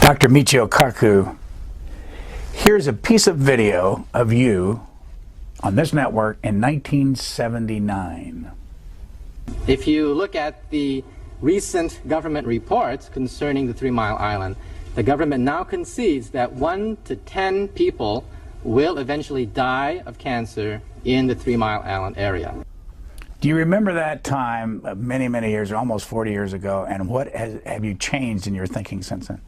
Dr. Michio Kaku, here's a piece of video of you on this network in 1979. If you look at the recent government reports concerning the 3 Mile Island, the government now concedes that 1 to 10 people will eventually die of cancer in the 3 Mile Island area. Do you remember that time many, many years, almost 40 years ago, and what have you changed in your thinking since then?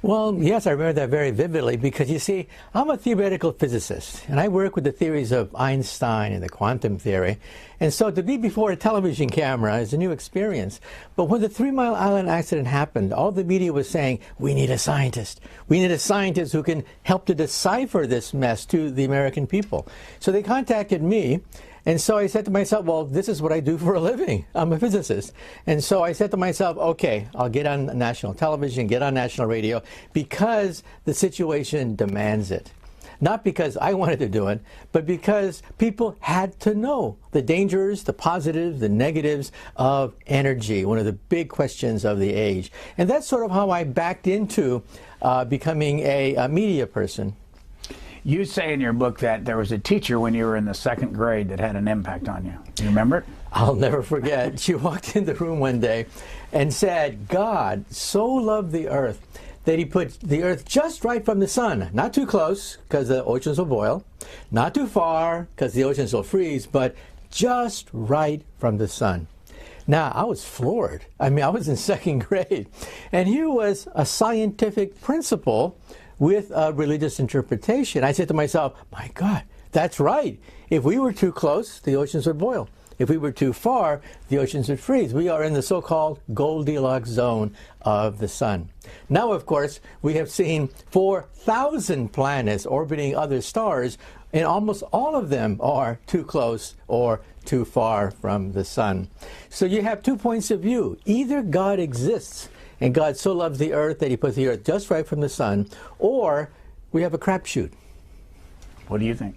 Well, yes, I remember that very vividly because, you see, I'm a theoretical physicist, and I work with the theories of Einstein and the quantum theory. And so to be before a television camera is a new experience. But when the 3 Mile Island accident happened, all the media was saying, we need a scientist. We need a scientist who can help to decipher this mess to the American people. So they contacted me. And so I said to myself, well, this is what I do for a living. I'm a physicist. And so I said to myself, okay, I'll get on national television, get on national radio, because the situation demands it. Not because I wanted to do it, but because people had to know the dangers, the positives, the negatives of energy, one of the big questions of the age. And that's sort of how I backed into becoming a media person. You say in your book that there was a teacher when you were in the 2nd grade that had an impact on you. Do you remember it? I'll never forget. She walked in the room one day and said, God so loved the earth that he put the earth just right from the sun. Not too close, because the oceans will boil. Not too far, because the oceans will freeze, but just right from the sun. Now, I was floored. I mean, I was in 2nd grade. And here was a scientific principle with a religious interpretation. I said to myself, my God, that's right. If we were too close, the oceans would boil. If we were too far, the oceans would freeze. We are in the so-called Goldilocks zone of the sun. Now, of course, we have seen 4,000 planets orbiting other stars, and almost all of them are too close or too far from the sun. So you have 2 points of view. Either God exists, and God so loves the earth that he put the earth just right from the sun, or we have a crapshoot. What do you think?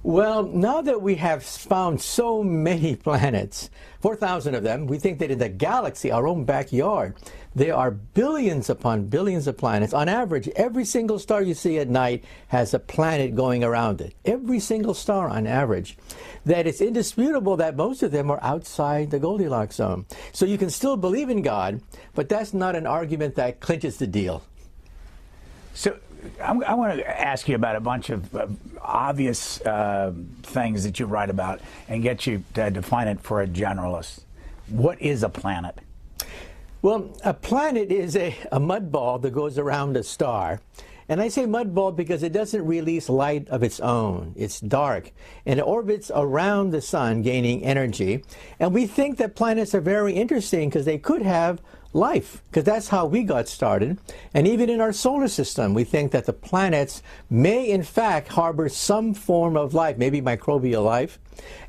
Well, now that we have found so many planets, 4,000 of them, we think that in the galaxy, our own backyard, there are billions upon billions of planets. On average, every single star you see at night has a planet going around it. Every single star on average. That it's indisputable that most of them are outside the Goldilocks zone. So you can still believe in God, but that's not an argument that clinches the deal. So I want to ask you about a bunch of obvious things that you write about and get you to define it for a generalist. What is a planet? Well, a planet is a mud ball that goes around a star. And I say mud ball because it doesn't release light of its own. It's dark, and it orbits around the sun, gaining energy. And we think that planets are very interesting because they could have life, because that's how we got started. And even in our solar system, we think that the planets may in fact harbor some form of life, maybe microbial life.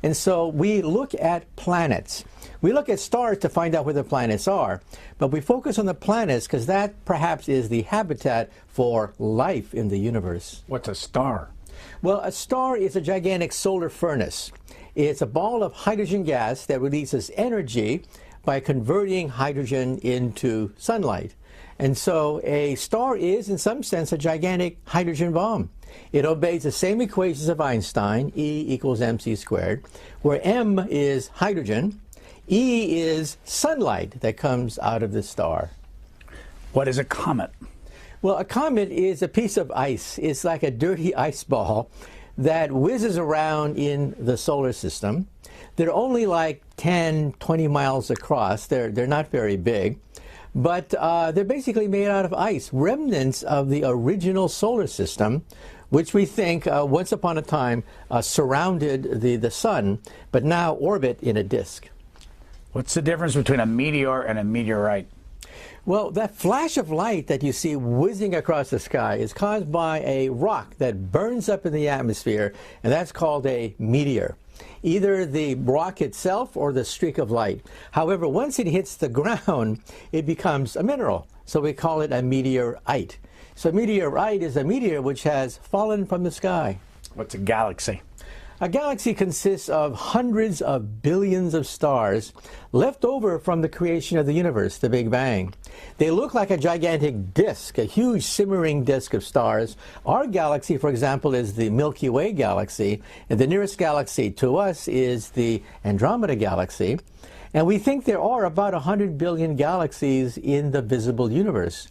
And so we look at planets. We look at stars to find out where the planets are, but we focus on the planets because that perhaps is the habitat for life in the universe. What's a star? Well, a star is a gigantic solar furnace. It's a ball of hydrogen gas that releases energy by converting hydrogen into sunlight. And so a star is, in some sense, a gigantic hydrogen bomb. It obeys the same equations of Einstein, E equals mc squared, where m is hydrogen, E is sunlight that comes out of the star. What is a comet? Well, a comet is a piece of ice. It's like a dirty ice ball that whizzes around in the solar system. They're only like 10, 20 miles across. They're not very big, but they're basically made out of ice, remnants of the original solar system, which we think once upon a time surrounded the sun, but now orbit in a disk. What's the difference between a meteor and a meteorite? Well, that flash of light that you see whizzing across the sky is caused by a rock that burns up in the atmosphere, and that's called a meteor. Either the rock itself or the streak of light. However, once it hits the ground, it becomes a mineral, so we call it a meteorite. So a meteorite is a meteor which has fallen from the sky. What's a galaxy? A galaxy consists of hundreds of billions of stars left over from the creation of the universe, the Big Bang. They look like a gigantic disk, a huge simmering disk of stars. Our galaxy, for example, is the Milky Way galaxy, and the nearest galaxy to us is the Andromeda galaxy. And we think there are about 100 billion galaxies in the visible universe.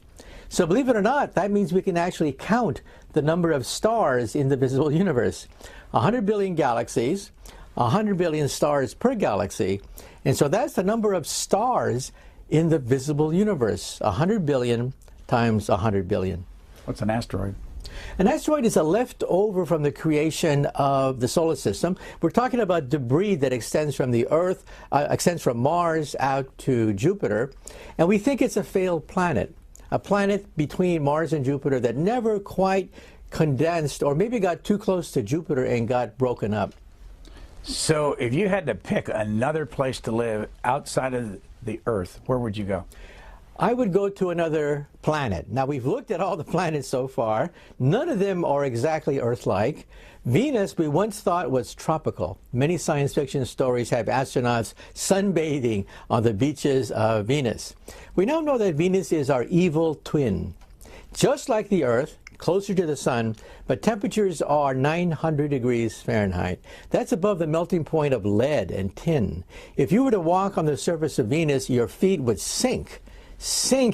So believe it or not, that means we can actually count the number of stars in the visible universe. 100 billion galaxies, 100 billion stars per galaxy, and so that's the number of stars in the visible universe. 100 billion times 100 billion. What's an asteroid? An asteroid is a leftover from the creation of the solar system. We're talking about debris that extends from the Earth, extends from Mars out to Jupiter, and we think it's a failed planet. A planet between Mars and Jupiter that never quite condensed, or maybe got too close to Jupiter and got broken up. So if you had to pick another place to live outside of the Earth, where would you go? I would go to another planet. Now, we've looked at all the planets so far. None of them are exactly Earth-like. Venus, we once thought was tropical. Many science fiction stories have astronauts sunbathing on the beaches of Venus. We now know that Venus is our evil twin. Just like the Earth, closer to the sun, but temperatures are 900 degrees Fahrenheit. That's above the melting point of lead and tin. If you were to walk on the surface of Venus, your feet would sink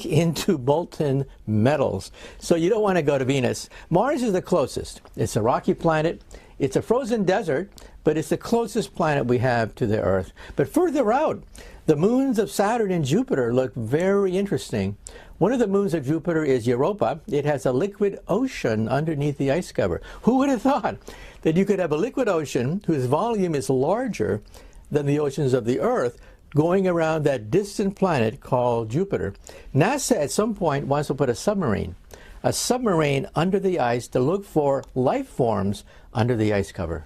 into molten metals. So you don't want to go to Venus. Mars is the closest. It's a rocky planet. It's a frozen desert, but it's the closest planet we have to the Earth. But further out, the moons of Saturn and Jupiter look very interesting. One of the moons of Jupiter is Europa. It has a liquid ocean underneath the ice cover. Who would have thought that you could have a liquid ocean whose volume is larger than the oceans of the Earth going around that distant planet called Jupiter? NASA at some point wants to put a submarine under the ice to look for life forms under the ice cover.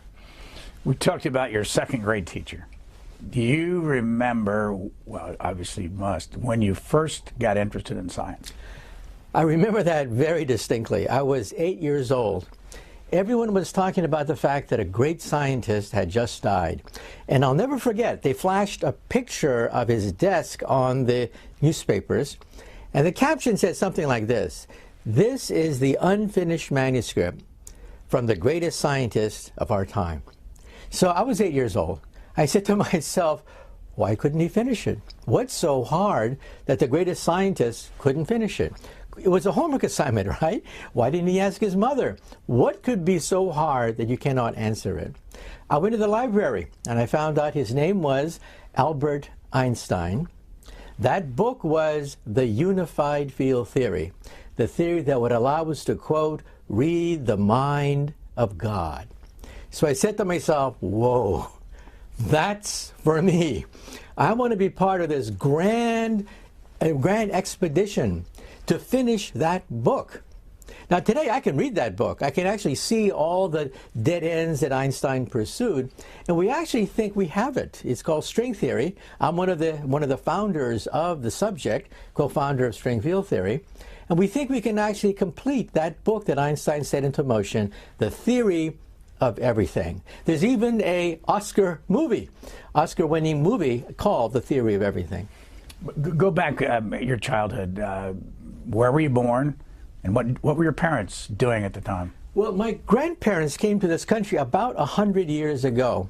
We talked about your second grade teacher. Do you remember, well, obviously you must, when you first got interested in science? I remember that very distinctly. I was 8 years old. Everyone was talking about the fact that a great scientist had just died. And I'll never forget, they flashed a picture of his desk on the newspapers, and the caption said something like this: "This is the unfinished manuscript from the greatest scientist of our time." So I was 8 years old. I said to myself, why couldn't he finish it? What's so hard that the greatest scientist couldn't finish it? It was a homework assignment, right? Why didn't he ask his mother? What could be so hard that you cannot answer it? I went to the library and I found out his name was Albert Einstein. That book was The Unified Field Theory, the theory that would allow us to, quote, read the mind of God. So I said to myself, whoa, that's for me. I want to be part of this grand expedition to finish that book. Now today I can read that book. I can actually see all the dead ends that Einstein pursued, and we actually think we have it. It's called string theory. I'm one of the founders of the subject, co-founder of string field theory, and we think we can actually complete that book that Einstein set into motion, the theory of everything. There's even a Oscar-winning movie called The Theory of Everything. Go back your childhood. Where were you born, and what were your parents doing at the time? Well, my grandparents came to this country about 100 years ago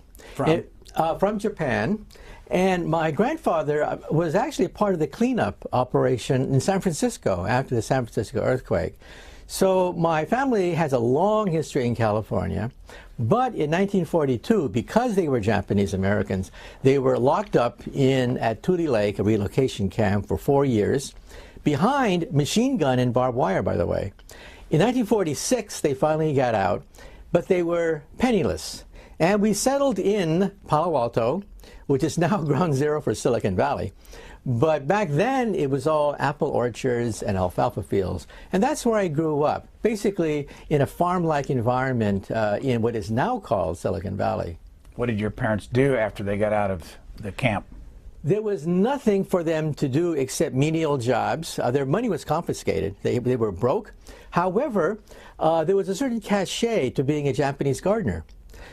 from Japan, and my grandfather was actually part of the cleanup operation in San Francisco after the San Francisco earthquake. So my family has a long history in California, but in 1942, because they were Japanese Americans, they were locked up at Tule Lake, a relocation camp, for 4 years, behind machine gun and barbed wire, by the way. In 1946, they finally got out, but they were penniless. And we settled in Palo Alto, which is now ground zero for Silicon Valley. But back then, it was all apple orchards and alfalfa fields. And that's where I grew up, basically in a farm-like environment in what is now called Silicon Valley. What did your parents do after they got out of the camp? There was nothing for them to do except menial jobs. Their money was confiscated. They were broke. However, there was a certain cachet to being a Japanese gardener.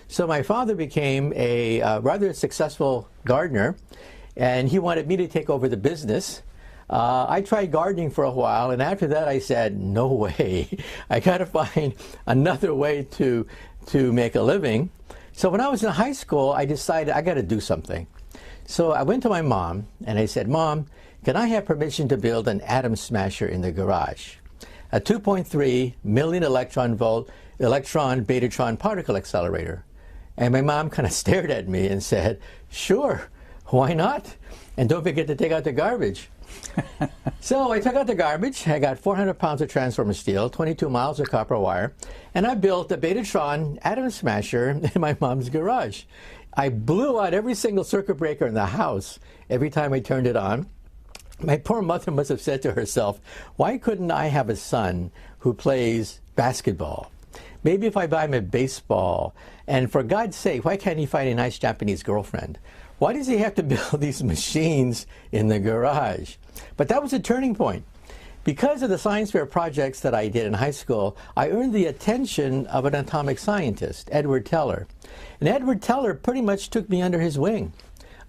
So my father became a rather successful gardener, and he wanted me to take over the business. I tried gardening for a while, and after that I said, no way. I got to find another way to make a living. So when I was in high school, I decided I got to do something. So I went to my mom, and I said, Mom, can I have permission to build an atom smasher in the garage? A 2.3 million electron volt electron betatron particle accelerator. And my mom kind of stared at me and said, sure, why not? And don't forget to take out the garbage. So I took out the garbage. I got 400 pounds of transformer steel, 22 miles of copper wire, and I built a betatron atom smasher in my mom's garage. I blew out every single circuit breaker in the house every time I turned it on. My poor mother must have said to herself, why couldn't I have a son who plays basketball? Maybe if I buy him a baseball, and for God's sake, why can't he find a nice Japanese girlfriend? Why does he have to build these machines in the garage? But that was a turning point. Because of the science fair projects that I did in high school, I earned the attention of an atomic scientist, Edward Teller. And Edward Teller pretty much took me under his wing,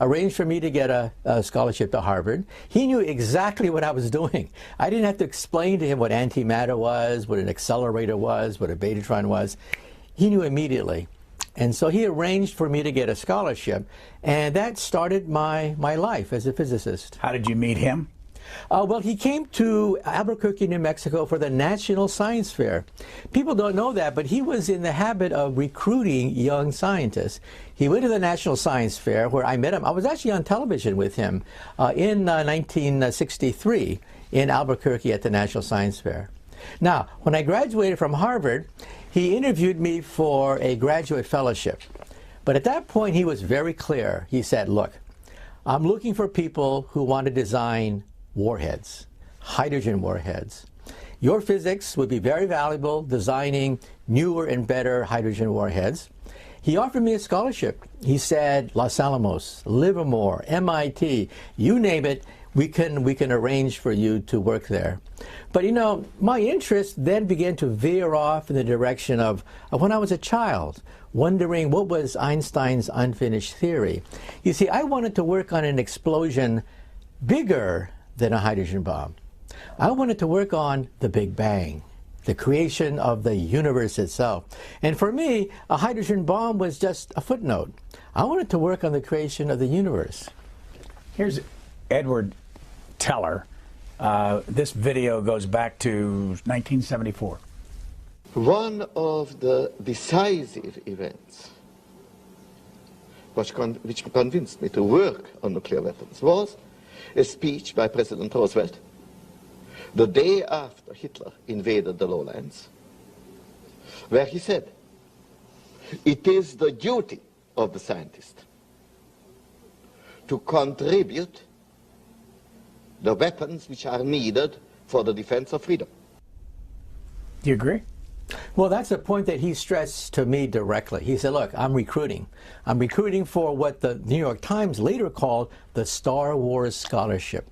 arranged for me to get a scholarship to Harvard. He knew exactly what I was doing. I didn't have to explain to him what antimatter was, what an accelerator was, what a betatron was. He knew immediately. And so he arranged for me to get a scholarship, and that started my life as a physicist. How did you meet him? Well, he came to Albuquerque, New Mexico for the National Science Fair. People don't know that, but he was in the habit of recruiting young scientists. He went to the National Science Fair where I met him. I was actually on television with him in 1963 in Albuquerque at the National Science Fair. Now, when I graduated from Harvard, he interviewed me for a graduate fellowship. But at that point, he was very clear. He said, look, I'm looking for people who want to design warheads, hydrogen warheads. Your physics would be very valuable designing newer and better hydrogen warheads. He offered me a scholarship. He said, Los Alamos, Livermore, MIT, you name it, we can arrange for you to work there. But you know, my interest then began to veer off in the direction of when I was a child, wondering what was Einstein's unfinished theory. You see, I wanted to work on an explosion bigger than a hydrogen bomb. I wanted to work on the Big Bang, the creation of the universe itself. And for me, a hydrogen bomb was just a footnote. I wanted to work on the creation of the universe. Here's Edward Teller. This video goes back to 1974. One of the decisive events which convinced me to work on nuclear weapons was a speech by President Roosevelt the day after Hitler invaded the lowlands, where he said, it is the duty of the scientist to contribute the weapons which are needed for the defense of freedom. Do you agree? Well, that's a point that he stressed to me directly. He said, look, I'm recruiting. I'm recruiting for what the New York Times later called the Star Wars Scholarship.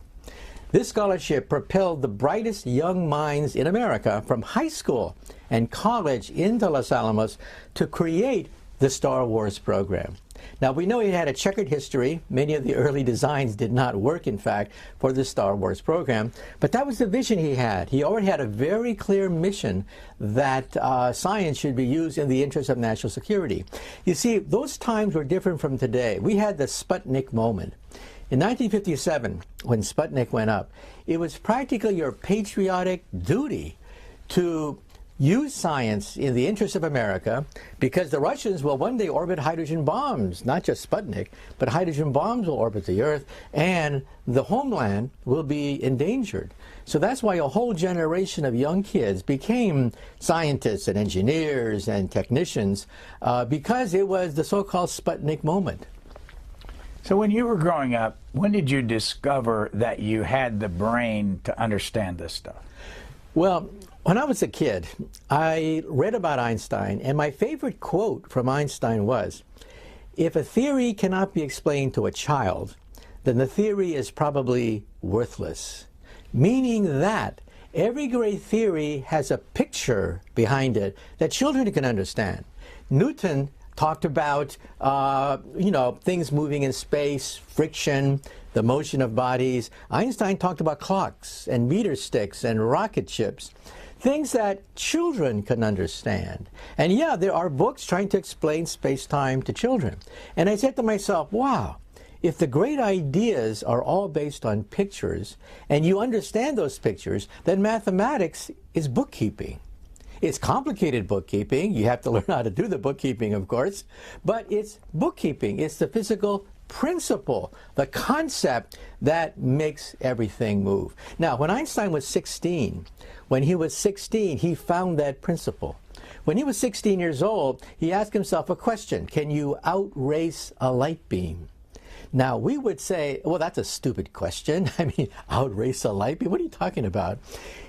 This scholarship propelled the brightest young minds in America from high school and college into Los Alamos to create the Star Wars program. Now, we know he had a checkered history. Many of the early designs did not work, in fact, for the Star Wars program. But that was the vision he had. He already had a very clear mission that science should be used in the interest of national security. You see, those times were different from today. We had the Sputnik moment. In 1957, when Sputnik went up, it was practically your patriotic duty to use science in the interest of America, because the Russians will one day orbit hydrogen bombs, not just Sputnik, but hydrogen bombs will orbit the Earth, and the homeland will be endangered. So that's why a whole generation of young kids became scientists and engineers and technicians, because it was the so-called Sputnik moment. So when you were growing up, when did you discover that you had the brain to understand this stuff? Well, when I was a kid, I read about Einstein, and my favorite quote from Einstein was, if a theory cannot be explained to a child, then the theory is probably worthless. Meaning that every great theory has a picture behind it that children can understand. Newton talked about, things moving in space, friction, the motion of bodies. Einstein talked about clocks and meter sticks and rocket ships, things that children can understand. And yeah, there are books trying to explain space-time to children. And I said to myself, wow, if the great ideas are all based on pictures, and you understand those pictures, then mathematics is bookkeeping. It's complicated bookkeeping. You have to learn how to do the bookkeeping, of course, but it's bookkeeping. It's the physical principle, the concept that makes everything move. Now, when Einstein was 16, he found that principle. When he was 16 years old, he asked himself a question: can you outrace a light beam? Now, we would say, well, that's a stupid question. I mean, outrace a light beam? What are you talking about?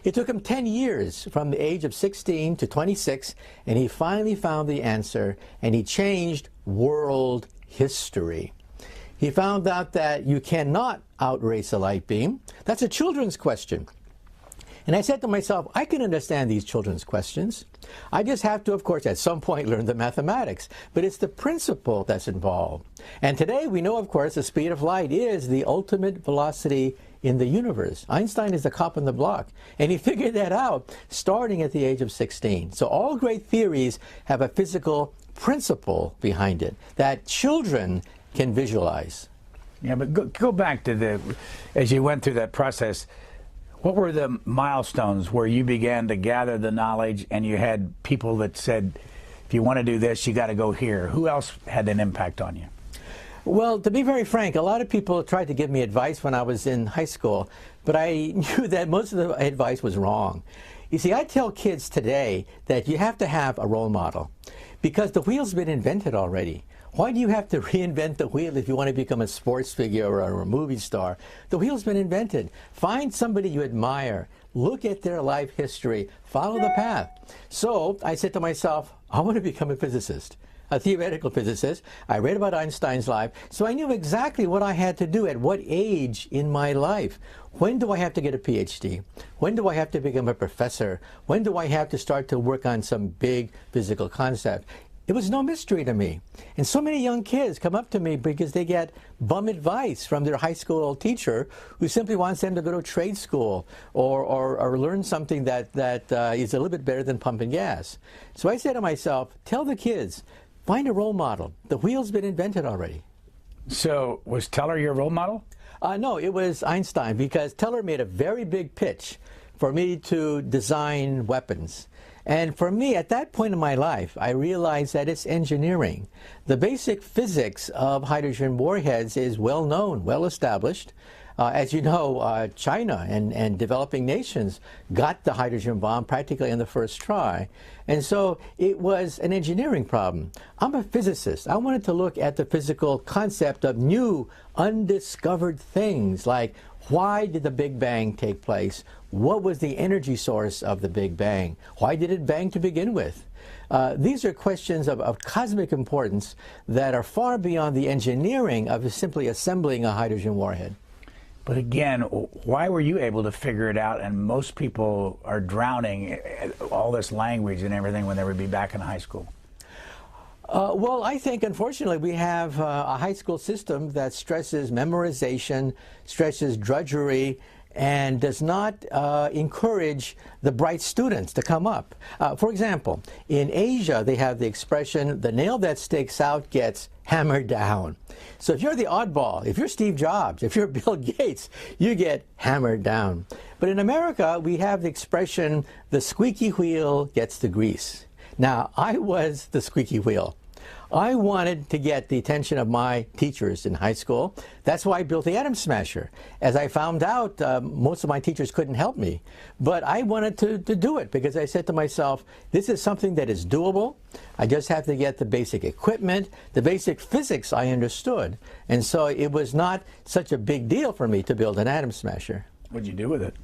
It took him 10 years from the age of 16 to 26, and he finally found the answer, and he changed world history. He found out that you cannot outrace a light beam. That's a children's question. And I said to myself, I can understand these children's questions. I just have to, of course, at some point learn the mathematics. But it's the principle that's involved. And today we know, of course, the speed of light is the ultimate velocity in the universe. Einstein is the cop on the block. And he figured that out starting at the age of 16. So all great theories have a physical principle behind it that children can visualize. Yeah, but go back to as you went through that process, what were the milestones where you began to gather the knowledge and you had people that said, if you want to do this, you got to go here? Who else had an impact on you? Well, to be very frank, a lot of people tried to give me advice when I was in high school, but I knew that most of the advice was wrong. You see, I tell kids today that you have to have a role model because the wheel's been invented already. Why do you have to reinvent the wheel if you want to become a sports figure or a movie star? The wheel's been invented. Find somebody you admire. Look at their life history. Follow the path. So I said to myself, I want to become a physicist, a theoretical physicist. I read about Einstein's life, so I knew exactly what I had to do at what age in my life. When do I have to get a PhD? When do I have to become a professor? When do I have to start to work on some big physical concept? It was no mystery to me. And so many young kids come up to me because they get bum advice from their high school teacher who simply wants them to go to trade school or learn something that is a little bit better than pumping gas. So I say to myself, tell the kids, find a role model. The wheel's been invented already. So was Teller your role model? No, it was Einstein, because Teller made a very big pitch for me to design weapons. And for me, at that point in my life, I realized that it's engineering. The basic physics of hydrogen warheads is well known, well established. As you know, China and developing nations got the hydrogen bomb practically in the first try. And so it was an engineering problem. I'm a physicist. I wanted to look at the physical concept of new, undiscovered things, like why did the Big Bang take place? What was the energy source of the Big Bang? Why did it bang to begin with? These are questions of cosmic importance that are far beyond the engineering of simply assembling a hydrogen warhead. But again, why were you able to figure it out and most people are drowning all this language and everything when they would be back in high school? Well, I think, unfortunately, we have a high school system that stresses memorization, stresses drudgery, and does not encourage the bright students to come up. For example, in Asia, they have the expression, the nail that sticks out gets hammered down. So if you're the oddball, if you're Steve Jobs, if you're Bill Gates, you get hammered down. But in America, we have the expression, the squeaky wheel gets the grease. Now, I was the squeaky wheel. I wanted to get the attention of my teachers in high school. That's why I built the Atom Smasher. As I found out, most of my teachers couldn't help me. But I wanted to do it because I said to myself, this is something that is doable. I just have to get the basic equipment, the basic physics I understood. And so it was not such a big deal for me to build an Atom Smasher. What'd you do with it?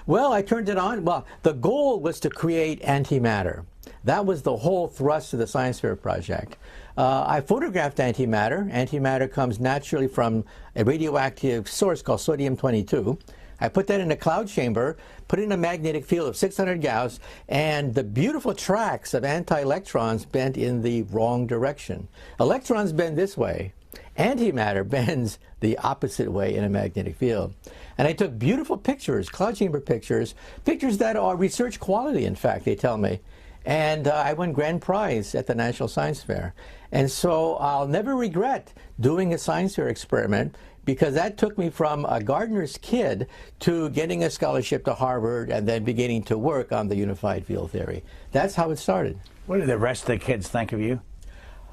Well, I turned it on. Well, the goal was to create antimatter. That was the whole thrust of the Science Fair project. I photographed antimatter. Antimatter comes naturally from a radioactive source called sodium-22. I put that in a cloud chamber, put it in a magnetic field of 600 Gauss, and the beautiful tracks of anti-electrons bent in the wrong direction. Electrons bend this way. Antimatter bends the opposite way in a magnetic field. And I took beautiful pictures, cloud chamber pictures, pictures that are research quality, in fact, they tell me. And I won grand prize at the National Science Fair. And so I'll never regret doing a science fair experiment, because that took me from a gardener's kid to getting a scholarship to Harvard and then beginning to work on the unified field theory. That's how it started. What did the rest of the kids think of you?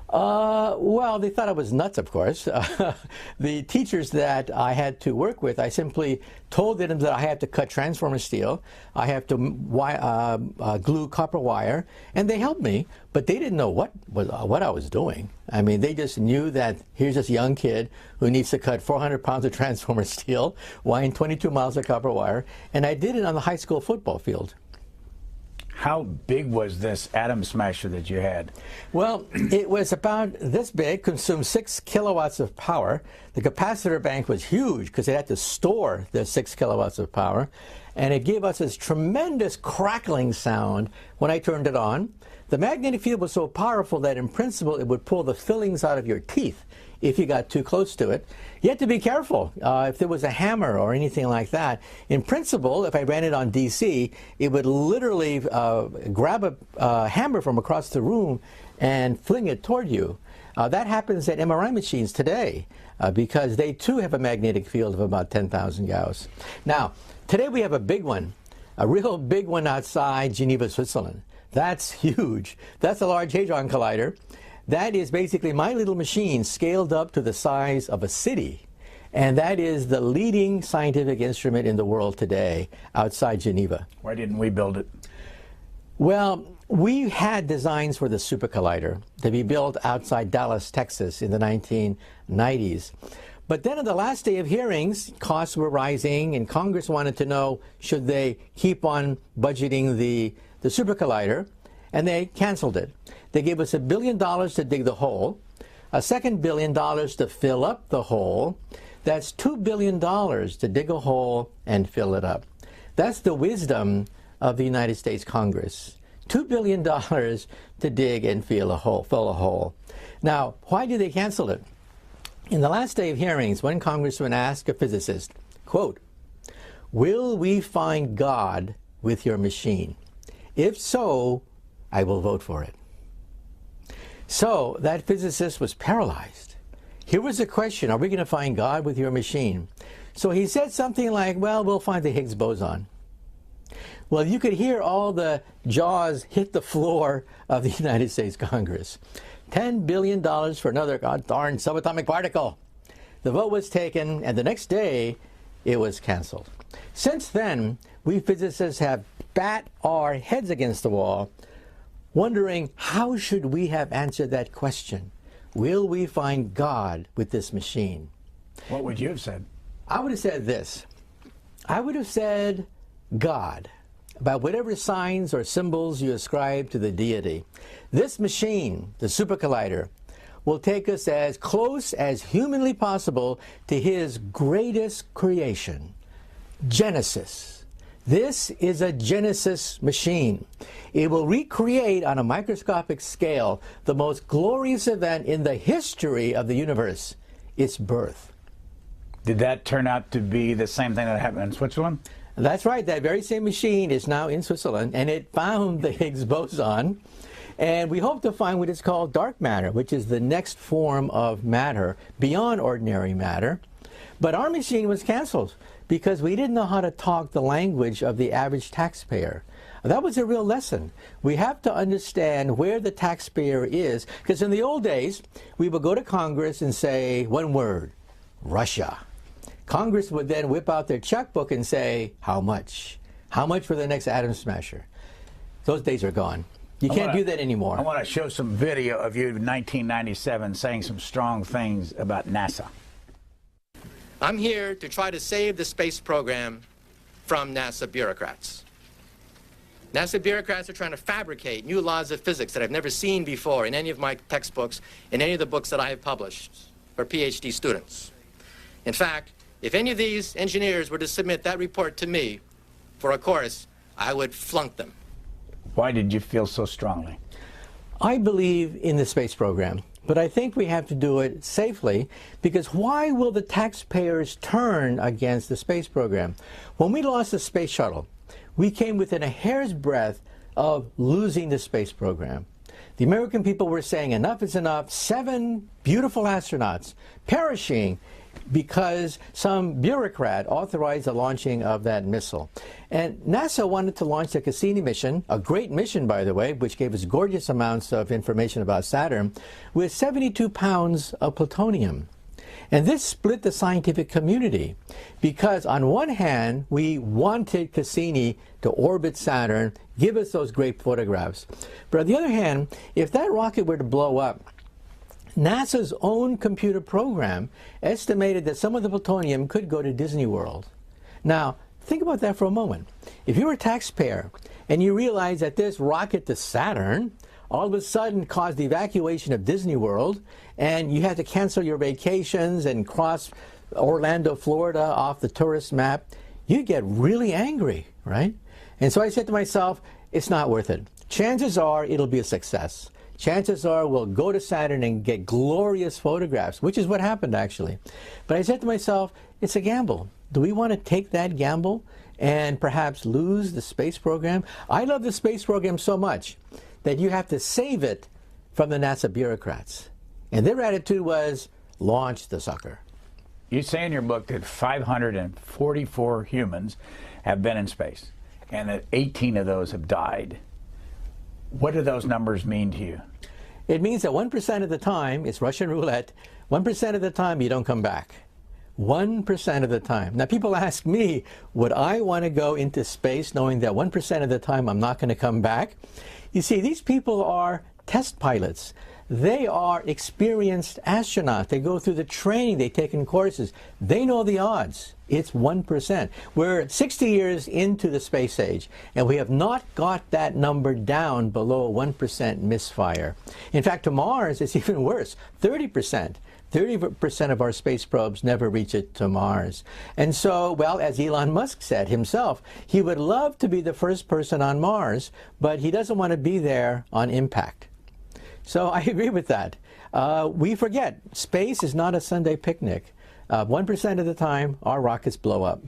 Well, they thought I was nuts, of course. The teachers that I had to work with, I simply told them that I had to cut transformer steel, I have to glue copper wire, and they helped me, but they didn't know what I was doing. I mean, they just knew that here's this young kid who needs to cut 400 pounds of transformer steel, wind 22 miles of copper wire, and I did it on the high school football field. How big was this atom smasher that you had? Well, it was about this big, consumed 6 kilowatts of power. The capacitor bank was huge because it had to store the 6 kilowatts of power. And it gave us this tremendous crackling sound when I turned it on. The magnetic field was so powerful that in principle it would pull the fillings out of your teeth if you got too close to it. You had to be careful if there was a hammer or anything like that. In principle, if I ran it on DC, it would literally grab a hammer from across the room and fling it toward you. That happens at MRI machines today because they too have a magnetic field of about 10,000 Gauss. Now, today we have a big one, a real big one outside Geneva, Switzerland. That's huge. That's a Large Hadron Collider. That is basically my little machine scaled up to the size of a city. And that is the leading scientific instrument in the world today outside Geneva. Why didn't we build it? Well, we had designs for the Super Collider to be built outside Dallas, Texas in the 1990s. But then on the last day of hearings, costs were rising and Congress wanted to know should they keep on budgeting the Super Collider, and they canceled it. They gave us $1 billion to dig the hole, a second $1 billion to fill up the hole. That's $2 billion to dig a hole and fill it up. That's the wisdom of the United States Congress. $2 billion to dig and fill a hole. Now, why did they cancel it? In the last day of hearings, one congressman asked a physicist, quote, "Will we find God with your machine? If so, I will vote for it." So that physicist was paralyzed. Here was the question, are we going to find God with your machine? So he said something like, well, we'll find the Higgs boson. Well, you could hear all the jaws hit the floor of the United States Congress. $10 billion for another god darn subatomic particle. The vote was taken, and the next day, it was canceled. Since then, we physicists have bat our heads against the wall, wondering how should we have answered that question? Will we find God with this machine? What would you have said? I would have said this. I would have said God, about whatever signs or symbols you ascribe to the deity. This machine, the Super Collider, will take us as close as humanly possible to his greatest creation, Genesis. This is a Genesis machine. It will recreate on a microscopic scale the most glorious event in the history of the universe, its birth. Did that turn out to be the same thing that happened in Switzerland? That's right. That very same machine is now in Switzerland, and it found the Higgs boson. And we hope to find what is called dark matter, which is the next form of matter beyond ordinary matter. But our machine was canceled because we didn't know how to talk the language of the average taxpayer. That was a real lesson. We have to understand where the taxpayer is, because in the old days, we would go to Congress and say one word, Russia. Congress would then whip out their checkbook and say, how much? How much for the next atom smasher? Those days are gone. You can't do that anymore. I want to show some video of you in 1997 saying some strong things about NASA. I'm here to try to save the space program from NASA bureaucrats. NASA bureaucrats are trying to fabricate new laws of physics that I've never seen before in any of my textbooks, in any of the books that I have published for PhD students. In fact, if any of these engineers were to submit that report to me for a course, I would flunk them. Why did you feel so strongly? I believe in the space program, but I think we have to do it safely, because why will the taxpayers turn against the space program? When we lost the space shuttle, we came within a hair's breadth of losing the space program. The American people were saying enough is enough. 7 beautiful astronauts perishing because some bureaucrat authorized the launching of that missile. And NASA wanted to launch the Cassini mission, a great mission, by the way, which gave us gorgeous amounts of information about Saturn, with 72 pounds of plutonium. And this split the scientific community, because on one hand, we wanted Cassini to orbit Saturn, give us those great photographs. But on the other hand, if that rocket were to blow up, NASA's own computer program estimated that some of the plutonium could go to Disney World. Now, think about that for a moment. If you're a taxpayer and you realize that this rocket to Saturn all of a sudden caused the evacuation of Disney World, and you had to cancel your vacations and cross Orlando, Florida off the tourist map, you'd get really angry, right? And so I said to myself, it's not worth it. Chances are it'll be a success. Chances are we'll go to Saturn and get glorious photographs, which is what happened actually. But I said to myself, it's a gamble. Do we want to take that gamble and perhaps lose the space program? I love the space program so much that you have to save it from the NASA bureaucrats. And their attitude was, launch the sucker. You say in your book that 544 humans have been in space, and that 18 of those have died. What do those numbers mean to you? It means that 1% of the time, it's Russian roulette, 1% of the time you don't come back. 1% of the time. Now people ask me, would I want to go into space knowing that 1% of the time I'm not going to come back? You see, these people are test pilots. They are experienced astronauts. They go through the training, they take in courses. They know the odds. It's 1%. We're 60 years into the space age, and we have not got that number down below 1% misfire. In fact, to Mars, it's even worse, 30%. 30% of our space probes never reach it to Mars. And so, well, as Elon Musk said himself, he would love to be the first person on Mars, but he doesn't want to be there on impact. So I agree with that. We forget, space is not a Sunday picnic. 1% of the time, our rockets blow up.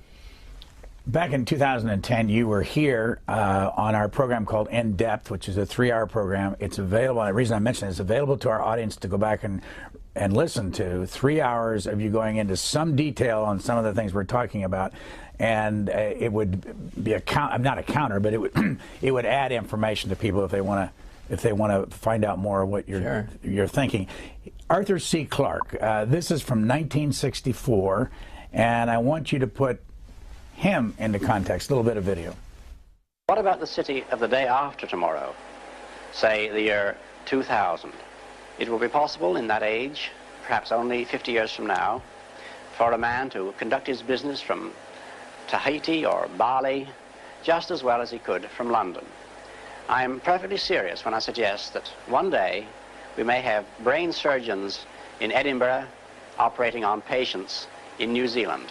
Back in 2010, you were here on our program called In Depth, which is a 3-hour program. It's available, and the reason I mention it, it's available to our audience to go back and listen to. 3 hours of you going into some detail on some of the things we're talking about. And it would be not a counter, but it would it would add information to people if they want to find out more of what you're thinking. Arthur C. Clarke, this is from 1964, and I want you to put him into context. A little bit of video. What about the city of the day after tomorrow, say the year 2000? It will be possible in that age, perhaps only 50 years from now, for a man to conduct his business from Tahiti or Bali just as well as he could from London. I am perfectly serious when I suggest that one day we may have brain surgeons in Edinburgh operating on patients in New Zealand.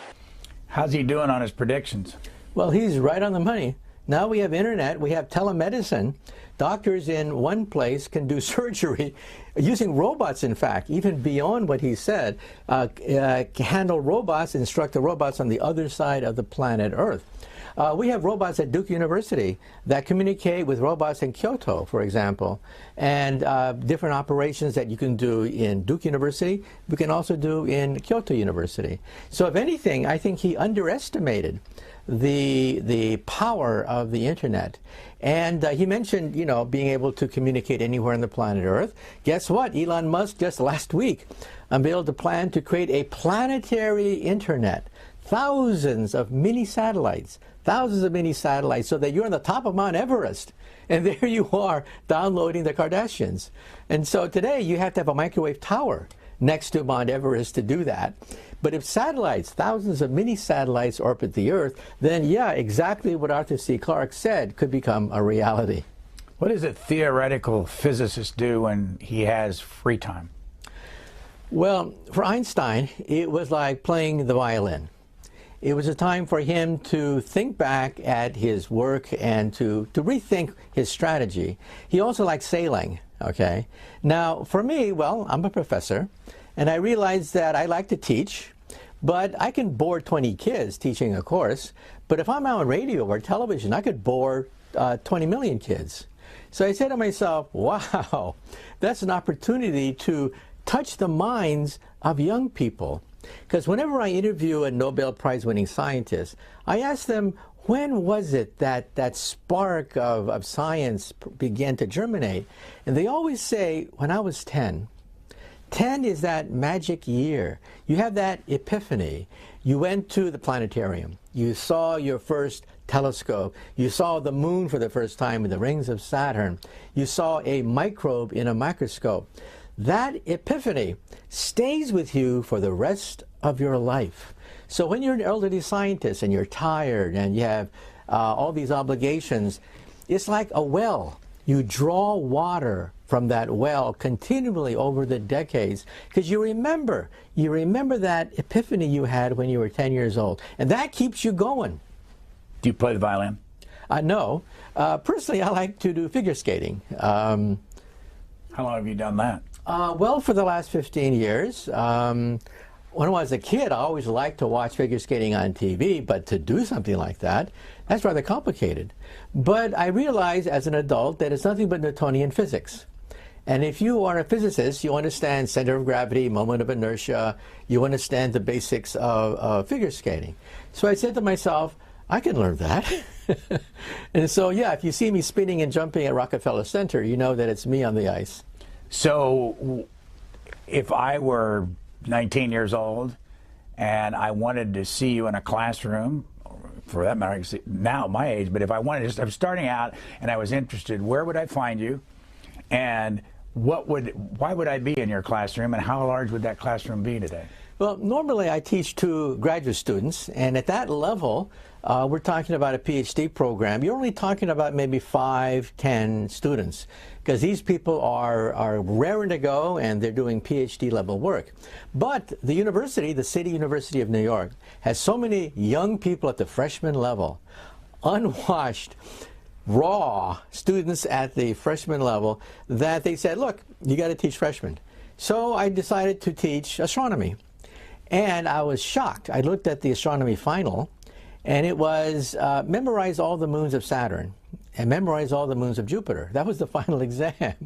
How's he doing on his predictions? Well, he's right on the money. Now we have internet, we have telemedicine. Doctors in one place can do surgery using robots, in fact, even beyond what he said, handle robots, instruct the robots on the other side of the planet Earth. We have robots at Duke University that communicate with robots in Kyoto, for example, and different operations that you can do in Duke University, we can also do in Kyoto University. So if anything, I think he underestimated the power of the internet. And he mentioned, being able to communicate anywhere on the planet Earth. Guess what? Elon Musk just last week unveiled a plan to create a planetary internet. Thousands of mini satellites so that you're on the top of Mount Everest and there you are downloading the Kardashians. And so today you have to have a microwave tower next to Mount Everest to do that. But if satellites, thousands of mini satellites orbit the Earth, then yeah, exactly what Arthur C. Clarke said could become a reality. What does a theoretical physicist do when he has free time? Well, for Einstein, it was like playing the violin. it was a time for him to think back at his work and to rethink his strategy. He also liked sailing, okay? Now, for me, well, I'm a professor, and I realized that I like to teach, but I can bore 20 kids teaching a course, but if I'm on radio or television, I could bore 20 million kids. So I said to myself, wow, that's an opportunity to touch the minds of young people. Because whenever I interview a Nobel Prize-winning scientist, I ask them, when was it that that spark of science began to germinate? And they always say, when I was 10. 10 is that magic year. You have that epiphany. You went to the planetarium. You saw your first telescope. You saw the moon for the first time in the rings of Saturn. You saw a microbe in a microscope. That epiphany stays with you for the rest of your life. So when you're an elderly scientist and you're tired and you have all these obligations, it's like a well. You draw water from that well continually over the decades because you remember that epiphany you had when you were 10 years old. And that keeps you going. Do you play the violin? No. Personally, I like to do figure skating. How long have you done that? Well, for the last 15 years. When I was a kid, I always liked to watch figure skating on TV, but to do something like that, that's rather complicated. But I realized as an adult that it's nothing but Newtonian physics. And if you are a physicist, you understand center of gravity, moment of inertia, you understand the basics of figure skating. So I said to myself, I can learn that. And so, yeah, if you see me spinning and jumping at Rockefeller Center, you know that it's me on the ice. So if I were 19 years old and I wanted to see you in a classroom, for that matter, now at my age, but if I wanted to, I'm starting out and I was interested, where would I find you? And why would I be in your classroom, and how large would that classroom be today? Well, normally I teach to graduate students, and at that level, we're talking about a PhD program. You're only talking about maybe 5, 10 students, because these people are raring to go and they're doing PhD level work. But the university, the City University of New York, has so many young people at the freshman level, unwashed, raw students at the freshman level, that they said, look, you got to teach freshmen. So I decided to teach astronomy. And I was shocked. I looked at the astronomy final, and it was memorize all the moons of Saturn and memorize all the moons of Jupiter. That was the final exam.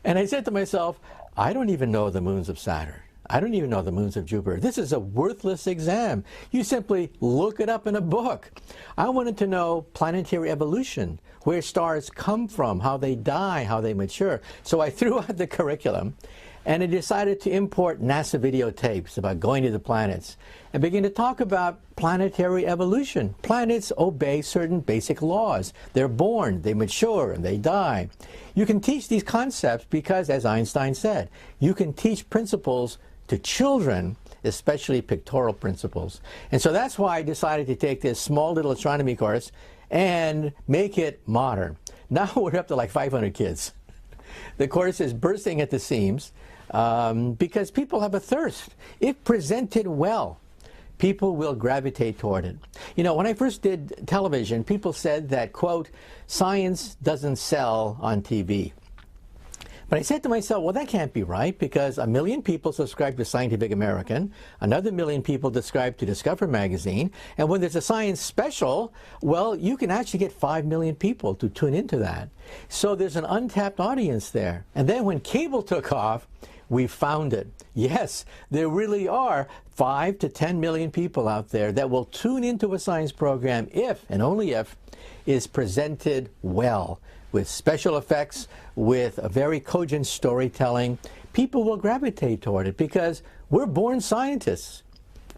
And I said to myself, I don't even know the moons of Saturn. I don't even know the moons of Jupiter. This is a worthless exam. You simply look it up in a book. I wanted to know planetary evolution, where stars come from, how they die, how they mature. So I threw out the curriculum, and I decided to import NASA videotapes about going to the planets and begin to talk about planetary evolution. Planets obey certain basic laws. They're born, they mature, and they die. You can teach these concepts because, as Einstein said, you can teach principles to children, especially pictorial principles. And so that's why I decided to take this small little astronomy course and make it modern. Now we're up to like 500 kids. The course is bursting at the seams because people have a thirst. If presented well, people will gravitate toward it. You know, when I first did television, people said that, quote, science doesn't sell on TV. But I said to myself, well, that can't be right, because 1 million people subscribe to Scientific American, another 1 million people subscribe to Discover magazine, and when there's a science special, well, you can actually get 5 million people to tune into that. So there's an untapped audience there. And then when cable took off, we found it. Yes, there really are 5 to 10 million people out there that will tune into a science program if, and only if, is presented well, with special effects, with a very cogent storytelling. People will gravitate toward it because we're born scientists.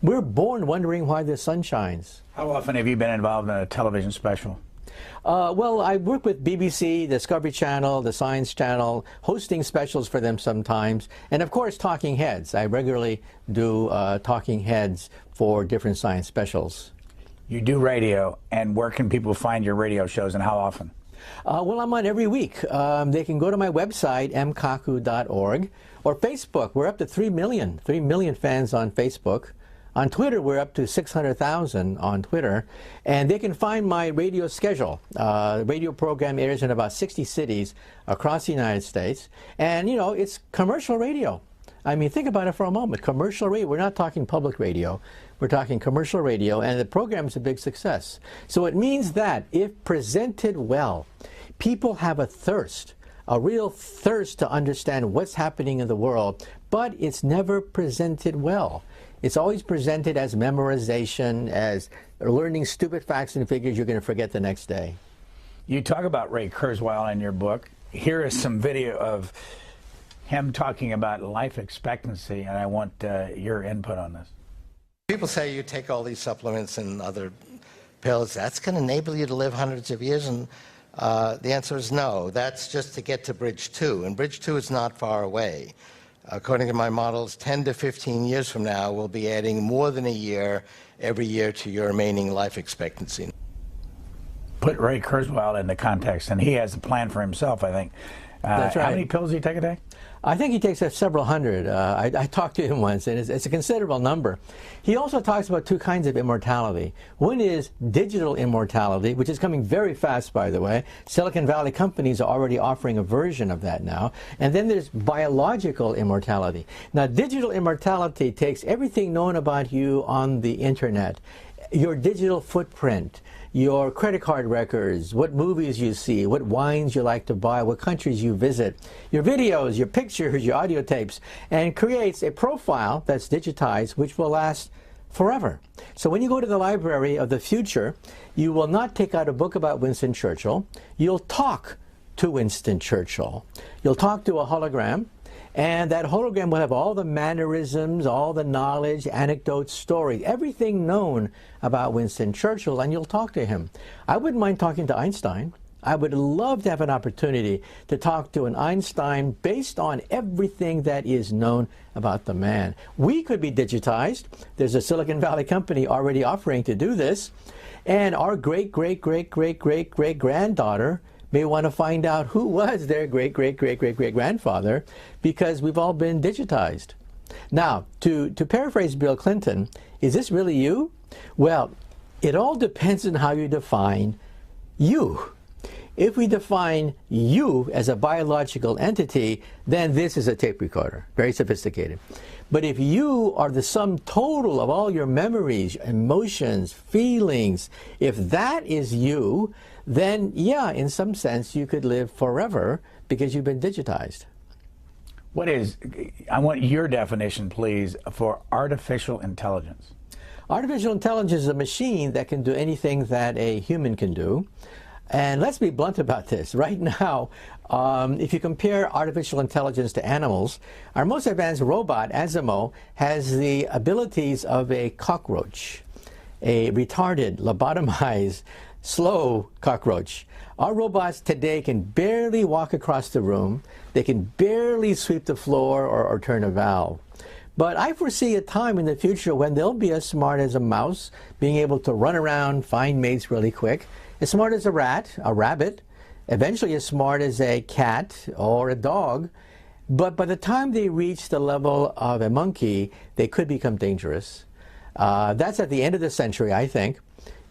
We're born wondering why the sun shines. How often have you been involved in a television special? Well, I work with BBC, Discovery Channel, the Science Channel, hosting specials for them sometimes, and of course Talking Heads. I regularly do Talking Heads for different science specials. You do radio, and where can people find your radio shows, and how often? Well, I'm on every week. They can go to my website, mkaku.org, or Facebook. We're up to 3 million fans on Facebook. On Twitter, we're up to 600,000 on Twitter, and they can find my radio schedule. The radio program airs in about 60 cities across the United States, and you know, it's commercial radio. I mean, think about it for a moment. Commercial radio, we're not talking public radio, we're talking commercial radio, and the program is a big success. So it means that if presented well, people have a thirst, a real thirst to understand what's happening in the world, but it's never presented well. It's always presented as memorization, as learning stupid facts and figures you're going to forget the next day. You talk about Ray Kurzweil in your book. Here is some video of him talking about life expectancy, and I want your input on this. People say you take all these supplements and other pills, that's going to enable you to live hundreds of years, and the answer is no. That's just to get to Bridge 2, and Bridge 2 is not far away. According to my models, 10 to 15 years from now, we'll be adding more than a year every year to your remaining life expectancy. Put Ray Kurzweil into context, and he has a plan for himself, I think. That's right. How many pills do you take a day? I think he takes several hundred. I talked to him once, and it's a considerable number. He also talks about two kinds of immortality. One is digital immortality, which is coming very fast, by the way. Silicon Valley companies are already offering a version of that now. And then there's biological immortality. Now, digital immortality takes everything known about you on the internet, your digital footprint, your credit card records, what movies you see, what wines you like to buy, what countries you visit, your videos, your pictures, your audio tapes, and creates a profile that's digitized which will last forever. So when you go to the library of the future, you will not take out a book about Winston Churchill. You'll talk to Winston Churchill. You'll talk to a hologram, and that hologram will have all the mannerisms, all the knowledge, anecdotes, stories, everything known about Winston Churchill, and you'll talk to him. I wouldn't mind talking to Einstein. I would love to have an opportunity to talk to an Einstein based on everything that is known about the man. We could be digitized. There's a Silicon Valley company already offering to do this, and our great-great-great-great-great-great-great-granddaughter may want to find out who was their great-great-great-great-great-grandfather, because we've all been digitized. Now, to paraphrase Bill Clinton, is this really you? Well, it all depends on how you define you. If we define you as a biological entity, then this is a tape recorder, very sophisticated. But if you are the sum total of all your memories, emotions, feelings, if that is you, then yeah, in some sense, you could live forever because you've been digitized. I want your definition, please, for artificial intelligence. Artificial intelligence is a machine that can do anything that a human can do. And let's be blunt about this. Right now, if you compare artificial intelligence to animals, our most advanced robot, Asimo, has the abilities of a cockroach, a retarded, lobotomized, slow cockroach. Our robots today can barely walk across the room. They can barely sweep the floor or turn a valve. But I foresee a time in the future when they'll be as smart as a mouse, being able to run around, find mates really quick, as smart as a rat, a rabbit, eventually as smart as a cat or a dog. But by the time they reach the level of a monkey, they could become dangerous. That's at the end of the century, I think,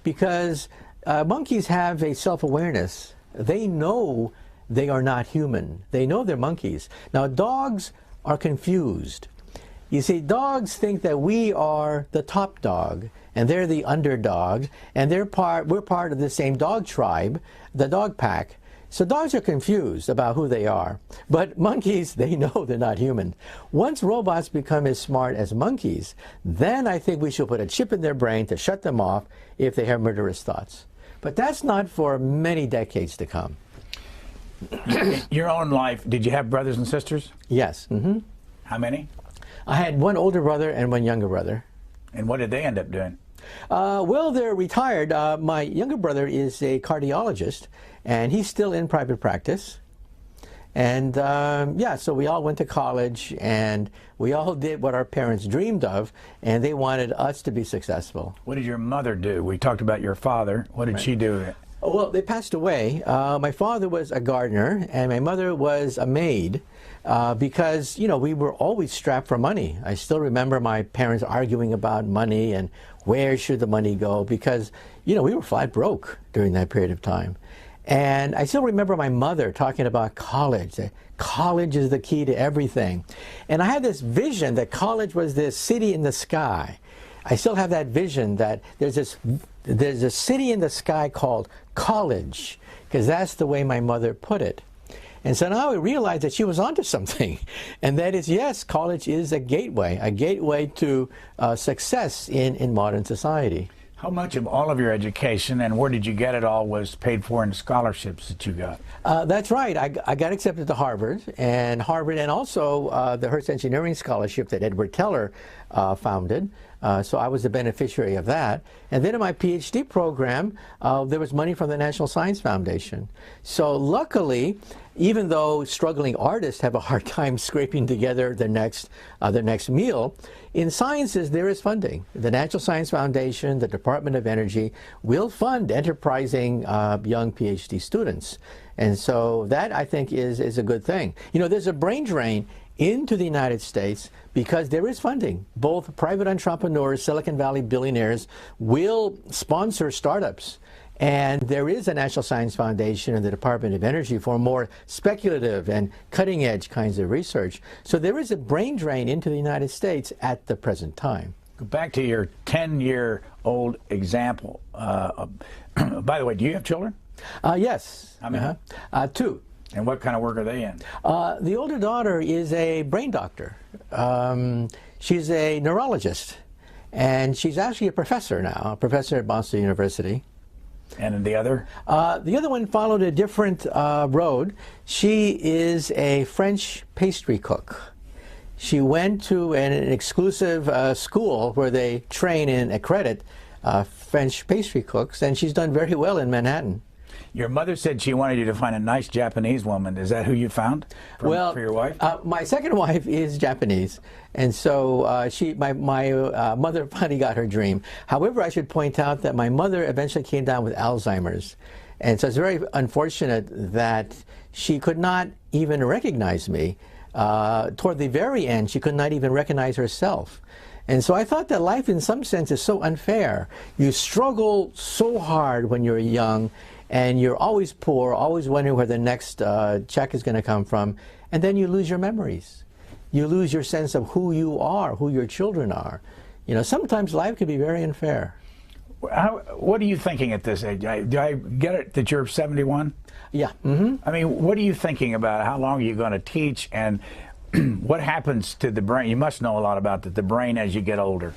because monkeys have a self-awareness. They know they are not human. They know they're monkeys. Now, dogs are confused. You see, dogs think that we are the top dog, and they're the underdog, and we're part of the same dog tribe, the dog pack. So dogs are confused about who they are. But monkeys, they know they're not human. Once robots become as smart as monkeys, then I think we should put a chip in their brain to shut them off if they have murderous thoughts. But that's not for many decades to come. Your own life, did you have brothers and sisters? Yes. Mm-hmm. How many? I had one older brother and one younger brother. And what did they end up doing? Well, they're retired. My younger brother is a cardiologist, and he's still in private practice. And yeah, so we all went to college, and we all did what our parents dreamed of, and they wanted us to be successful. What did your mother do? We talked about your father. What did she do? Well, they passed away. My father was a gardener, and my mother was a maid. Because, you know, we were always strapped for money. I still remember my parents arguing about money and where should the money go, because, you know, we were flat broke during that period of time. And I still remember my mother talking about college, that college is the key to everything. And I had this vision that college was this city in the sky. I still have that vision that there's a city in the sky called college, because that's the way my mother put it. And so now I realized that she was onto something, and that is, yes, college is a gateway to success in modern society. How much of all of your education, and where did you get it all, was paid for in scholarships that you got? That's right. I got accepted to Harvard, and also the Hearst Engineering Scholarship that Edward Teller founded. So I was the beneficiary of that. And then in my PhD program, there was money from the National Science Foundation. So luckily, even though struggling artists have a hard time scraping together their next meal, in sciences there is funding. The National Science Foundation, the Department of Energy will fund enterprising young PhD students. And so that, I think, is a good thing. You know, there's a brain drain into the United States because there is funding. Both private entrepreneurs, Silicon Valley billionaires will sponsor startups. And there is a National Science Foundation and the Department of Energy for more speculative and cutting-edge kinds of research. So there is a brain drain into the United States at the present time. Go back to your 10-year-old example. By the way, do you have children? Yes. How many? Two. And what kind of work are they in? The older daughter is a brain doctor. She's a neurologist. And she's actually a professor now, a professor at Boston University. And the other? The other one followed a different road. She is a French pastry cook. She went to an exclusive school where they train and accredit French pastry cooks, and she's done very well in Manhattan. Your mother said she wanted you to find a nice Japanese woman. Is that who you found for your wife? My second wife is Japanese, and so my mother finally got her dream. However, I should point out that my mother eventually came down with Alzheimer's, and so it's very unfortunate that she could not even recognize me. Toward the very end, she could not even recognize herself. And so I thought that life in some sense is so unfair. You struggle so hard when you're young, and you're always poor, always wondering where the next check is going to come from, and then you lose your memories. You lose your sense of who you are, who your children are. You know, sometimes life can be very unfair. What are you thinking at this age? Do I get it that you're 71? Yeah. Mm-hmm. I mean, what are you thinking about? How long are you going to teach, and what happens to the brain? You must know a lot about the brain as you get older.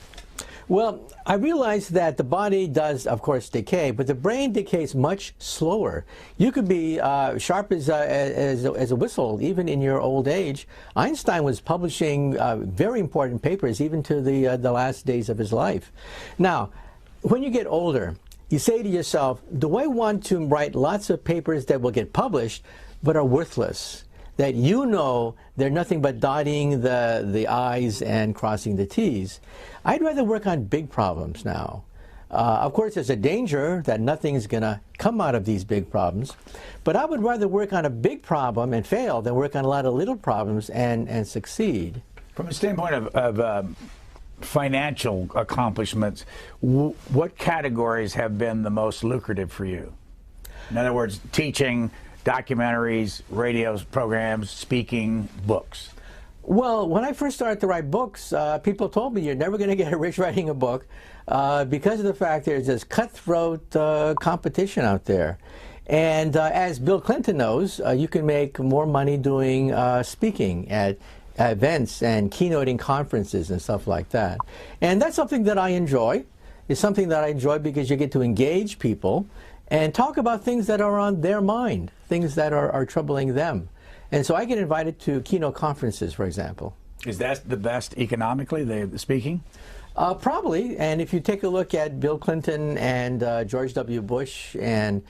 Well, I realize that the body does, of course, decay, but the brain decays much slower. You could be sharp as a whistle, even in your old age. Einstein was publishing very important papers, even to the last days of his life. Now, when you get older, you say to yourself, do I want to write lots of papers that will get published, but are worthless? That you know they're nothing but dotting the I's and crossing the T's. I'd rather work on big problems now. Of course, there's a danger that nothing's going to come out of these big problems, but I would rather work on a big problem and fail than work on a lot of little problems and succeed. From a standpoint of financial accomplishments, what categories have been the most lucrative for you? In other words, teaching, documentaries, radio programs, speaking, books. Well, when I first started to write books, people told me you're never going to get rich writing a book because of the fact there's this cutthroat competition out there. And as Bill Clinton knows, you can make more money doing speaking at events and keynoting conferences and stuff like that. And that's something that I enjoy. It's something that I enjoy because you get to engage people and talk about things that are on their mind, things that are troubling them. And so I get invited to keynote conferences, for example. Is that the best economically, the speaking? Probably. And if you take a look at Bill Clinton and George W. Bush and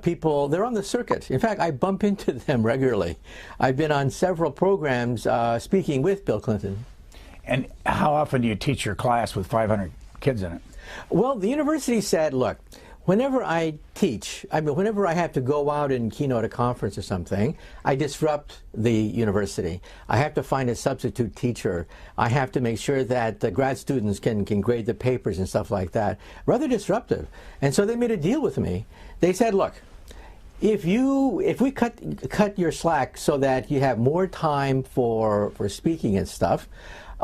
people, they're on the circuit. In fact, I bump into them regularly. I've been on several programs speaking with Bill Clinton. And how often do you teach your class with 500 kids in it? Well, the university said, look, whenever I teach, whenever I have to go out and keynote a conference or something, I disrupt the university. I have to find a substitute teacher. I have to make sure that the grad students can grade the papers and stuff like that. Rather disruptive. And so they made a deal with me. They said, look, if we cut your slack so that you have more time for speaking and stuff,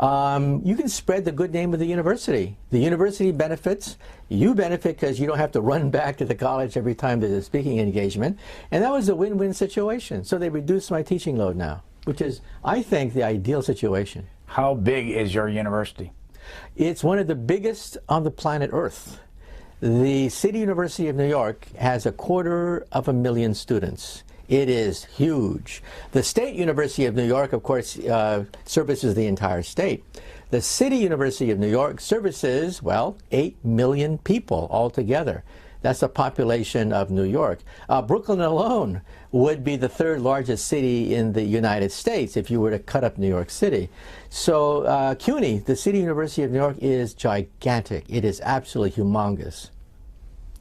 you can spread the good name of the university. The university benefits. You benefit because you don't have to run back to the college every time there's a speaking engagement. And that was a win-win situation. So they reduced my teaching load now, which is, I think, the ideal situation. How big is your university? It's one of the biggest on the planet Earth. The City University of New York has 250,000 students. It is huge. The State University of New York, of course, services the entire state. The City University of New York services, well, 8 million people altogether. That's the population of New York. Brooklyn alone would be the third largest city in the United States if you were to cut up New York City. So CUNY, the City University of New York, is gigantic. It is absolutely humongous.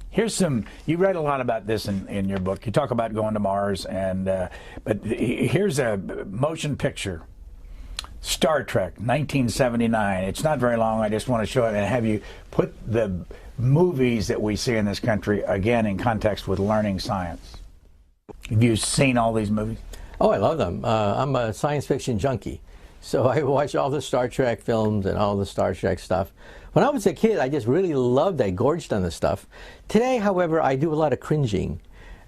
Here's some, you read a lot about this in your book. You talk about going to Mars, but here's a motion picture. Star Trek, 1979. It's not very long. I just want to show it and have you put the movies that we see in this country, again, in context with learning science. Have you seen all these movies? Oh, I love them. I'm a science fiction junkie. So I watch all the Star Trek films and all the Star Trek stuff. When I was a kid, I just really loved, I gorged on the stuff. Today, however, I do a lot of cringing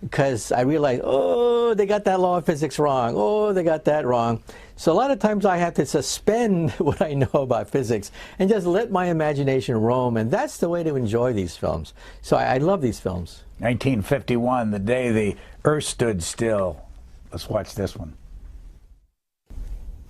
because I realize, oh, they got that law of physics wrong. Oh, they got that wrong. So a lot of times I have to suspend what I know about physics and just let my imagination roam. And that's the way to enjoy these films. So I love these films. 1951, the day the Earth stood still. Let's watch this one.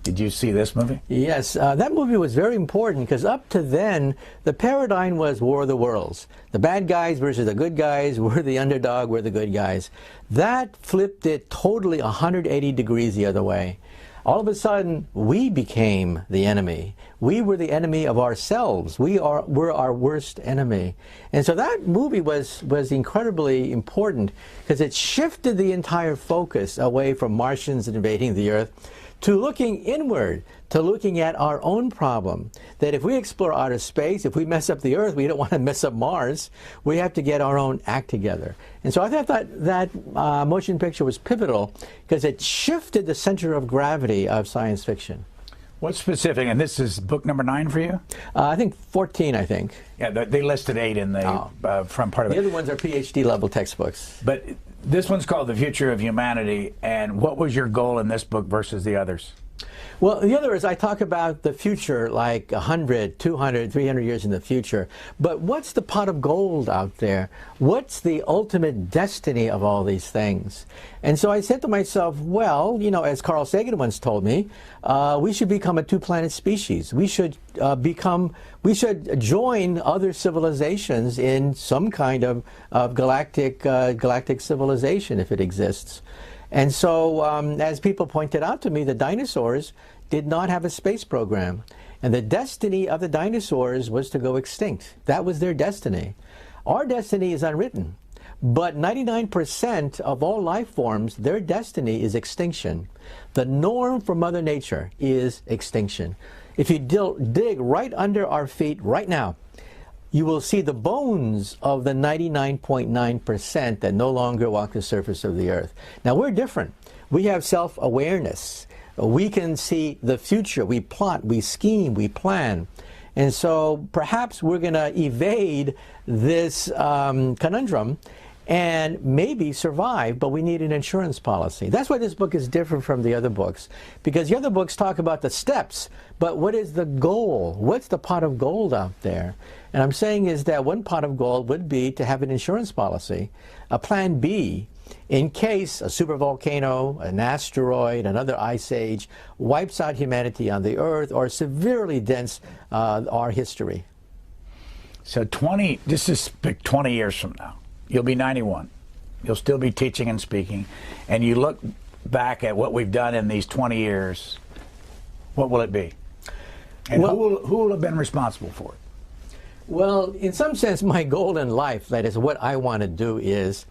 Did you see this movie? Yes, that movie was very important because up to then, the paradigm was War of the Worlds. The bad guys versus the good guys, we're the underdog, we're the good guys. That flipped it totally 180 degrees the other way. All of a sudden, we became the enemy. We were the enemy of ourselves. We're our worst enemy. And so that movie was incredibly important because it shifted the entire focus away from Martians invading the Earth to looking inward, to looking at our own problem. That if we explore outer space, if we mess up the Earth, we don't want to mess up Mars. We have to get our own act together. And so I thought that motion picture was pivotal because it shifted the center of gravity of science fiction. What's specific? And this is book number 9 for you? I think 14, I think. Yeah, they listed 8 in the front part of it. The other ones are PhD level textbooks. But this one's called The Future of Humanity. And what was your goal in this book versus the others? Well, the other is I talk about the future like 100, 200, 300 years in the future. But what's the pot of gold out there? What's the ultimate destiny of all these things? And so I said to myself, well, you know, as Carl Sagan once told me, we should become a two-planet species. We should join other civilizations in some kind of galactic civilization if it exists. And so, as people pointed out to me, the dinosaurs did not have a space program. And the destiny of the dinosaurs was to go extinct. That was their destiny. Our destiny is unwritten. But 99% of all life forms, their destiny is extinction. The norm for Mother Nature is extinction. If you dig right under our feet right now, you will see the bones of the 99.9% that no longer walk the surface of the earth. Now, we're different. We have self-awareness. We can see the future. We plot, we scheme, we plan. And so perhaps we're going to evade this conundrum and maybe survive, but we need an insurance policy. That's why this book is different from the other books, because the other books talk about the steps, but what is the goal? What's the pot of gold out there? And I'm saying is that one pot of gold would be to have an insurance policy, a plan B, in case a supervolcano, an asteroid, another ice age wipes out humanity on the Earth or severely dents our history. So this is 20 years from now. You'll be 91. You'll still be teaching and speaking. And you look back at what we've done in these 20 years, what will it be? And who will have been responsible for it? Well, in some sense, my goal in life, that is what I want to do, is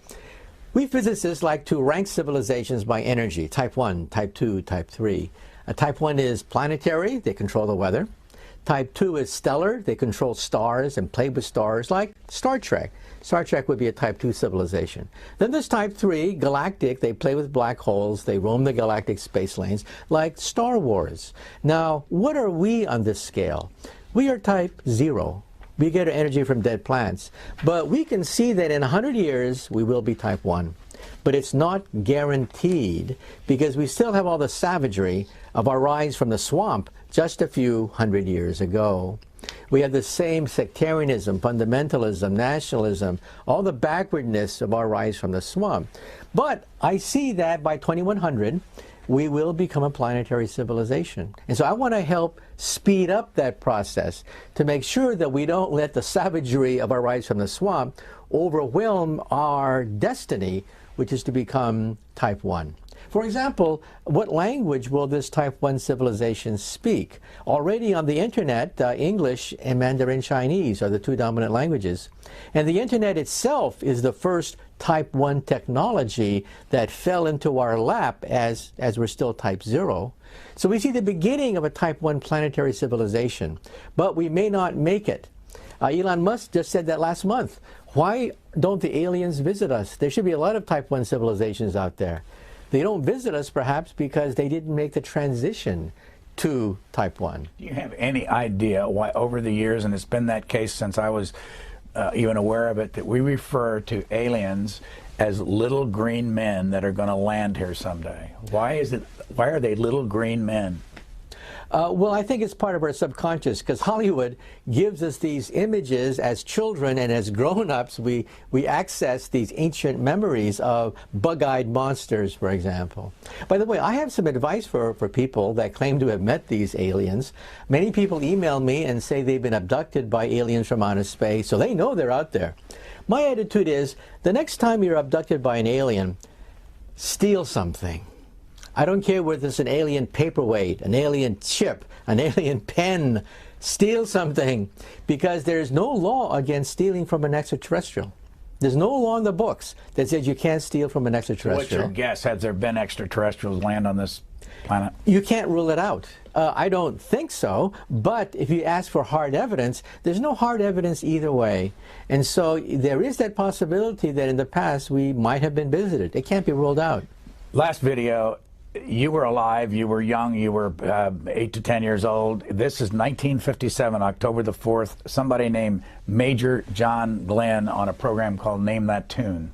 we physicists like to rank civilizations by energy, type 1, type 2, type 3. Type 1 is planetary, they control the weather. Type 2 is stellar, they control stars and play with stars, like Star Trek. Star Trek would be a type 2 civilization. Then there's type 3, galactic, they play with black holes, they roam the galactic space lanes, like Star Wars. Now, what are we on this scale? We are type 0. We get our energy from dead plants. But we can see that in 100 years, we will be type 1. But it's not guaranteed, because we still have all the savagery of our rise from the swamp just a few hundred years ago. We have the same sectarianism, fundamentalism, nationalism, all the backwardness of our rise from the swamp. But I see that by 2100, we will become a planetary civilization. And so I want to help speed up that process to make sure that we don't let the savagery of our rise from the swamp overwhelm our destiny, which is to become type 1. For example, what language will this type 1 civilization speak? Already on the internet, English and Mandarin Chinese are the two dominant languages. And the internet itself is the first type 1 technology that fell into our lap as we're still type 0. So we see the beginning of a type 1 planetary civilization, but we may not make it. Elon Musk just said that last month. Why don't the aliens visit us? There should be a lot of type 1 civilizations out there. They don't visit us perhaps because they didn't make the transition to type 1. Do you have any idea why over the years, and it's been that case since I was even aware of it, that we refer to aliens as little green men that are going to land here someday? Why are they little green men? Well, I think it's part of our subconscious, because Hollywood gives us these images as children, and as grown-ups we access these ancient memories of bug-eyed monsters, for example. By the way, I have some advice for people that claim to have met these aliens. Many people email me and say they've been abducted by aliens from outer space, so they know they're out there. My attitude is, the next time you're abducted by an alien, steal something. I don't care whether it's an alien paperweight, an alien chip, an alien pen. Steal something, because there's no law against stealing from an extraterrestrial. There's no law in the books that says you can't steal from an extraterrestrial. What's your guess? Has there been extraterrestrials land on this planet? You can't rule it out. I don't think so, but if you ask for hard evidence, there's no hard evidence either way. And so there is that possibility that in the past we might have been visited. It can't be ruled out. Last video, you were alive, you were young, you were 8 to 10 years old. This is 1957, October the 4th. Somebody named Major John Glenn on a program called Name That Tune.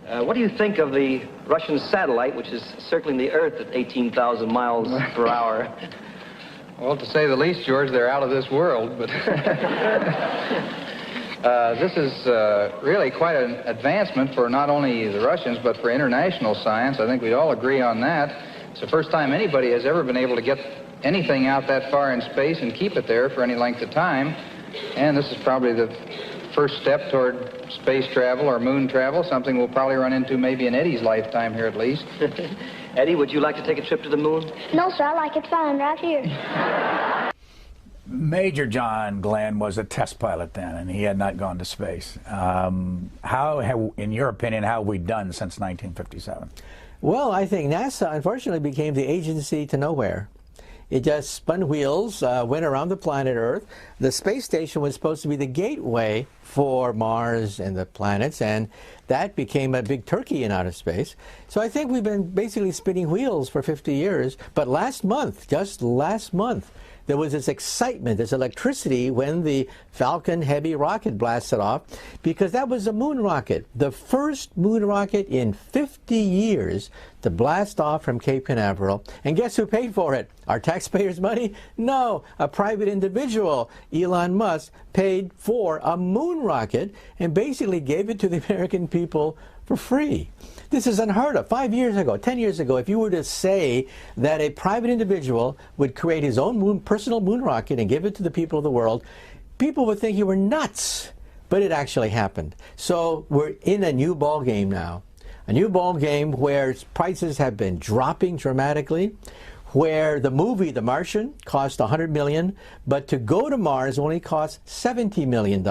What do you think of the Russian satellite, which is circling the Earth at 18,000 miles per hour? Well, to say the least, George, they're out of this world, but this is really quite an advancement for not only the Russians, but for international science. I think we'd all agree on that. It's the first time anybody has ever been able to get anything out that far in space and keep it there for any length of time. And this is probably the first step toward space travel or moon travel, something we'll probably run into maybe in Eddie's lifetime here at least. Eddie, would you like to take a trip to the moon? No, sir, I like it fine right here. Major John Glenn was a test pilot then, and he had not gone to space. In your opinion, how have we done since 1957? Well, I think NASA, unfortunately, became the agency to nowhere. It just spun wheels, went around the planet Earth. The space station was supposed to be the gateway for Mars and the planets, and that became a big turkey in outer space. So I think we've been basically spinning wheels for 50 years. But last month, just last month, there was this excitement, this electricity when the Falcon Heavy rocket blasted off, because that was a moon rocket, the first moon rocket in 50 years to blast off from Cape Canaveral. And guess who paid for it? Our taxpayers' money? No, a private individual, Elon Musk, paid for a moon rocket and basically gave it to the American people for free. This is unheard of. 5 years ago, 10 years ago, if you were to say that a private individual would create his own personal moon rocket and give it to the people of the world, people would think you were nuts. But it actually happened. So we're in a new ball game now. A new ball game where prices have been dropping dramatically, where the movie The Martian cost $100 million, but to go to Mars only cost $70 million.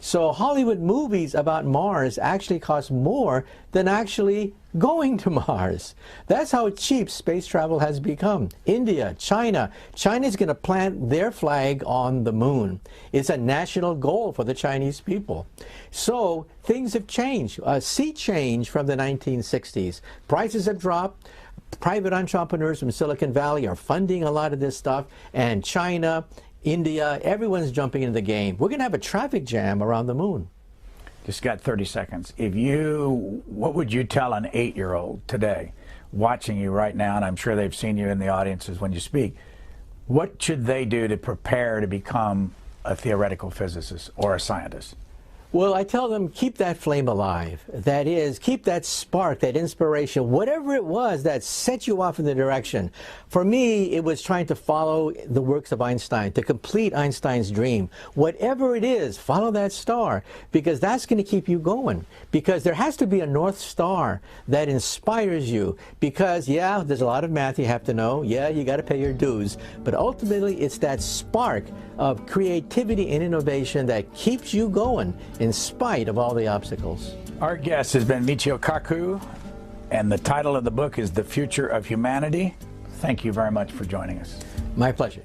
So Hollywood movies about Mars actually cost more than actually going to Mars. That's how cheap space travel has become. India, China. China's going to plant their flag on the moon. It's a national goal for the Chinese people. So things have changed. A sea change from the 1960s. Prices have dropped. Private entrepreneurs from Silicon Valley are funding a lot of this stuff, and China, India, everyone's jumping into the game. We're going to have a traffic jam around the moon. Just got 30 seconds. What would you tell an 8-year-old today, watching you right now, and I'm sure they've seen you in the audiences when you speak, what should they do to prepare to become a theoretical physicist or a scientist? Well, I tell them, keep that flame alive. That is, keep that spark, that inspiration, whatever it was that set you off in the direction. For me, it was trying to follow the works of Einstein, to complete Einstein's dream. Whatever it is, follow that star, because that's going to keep you going. Because there has to be a North Star that inspires you. Because, yeah, there's a lot of math you have to know. Yeah, you got to pay your dues. But ultimately, it's that spark of creativity and innovation that keeps you going in spite of all the obstacles. Our guest has been Michio Kaku, and the title of the book is The Future of Humanity. Thank you very much for joining us. My pleasure.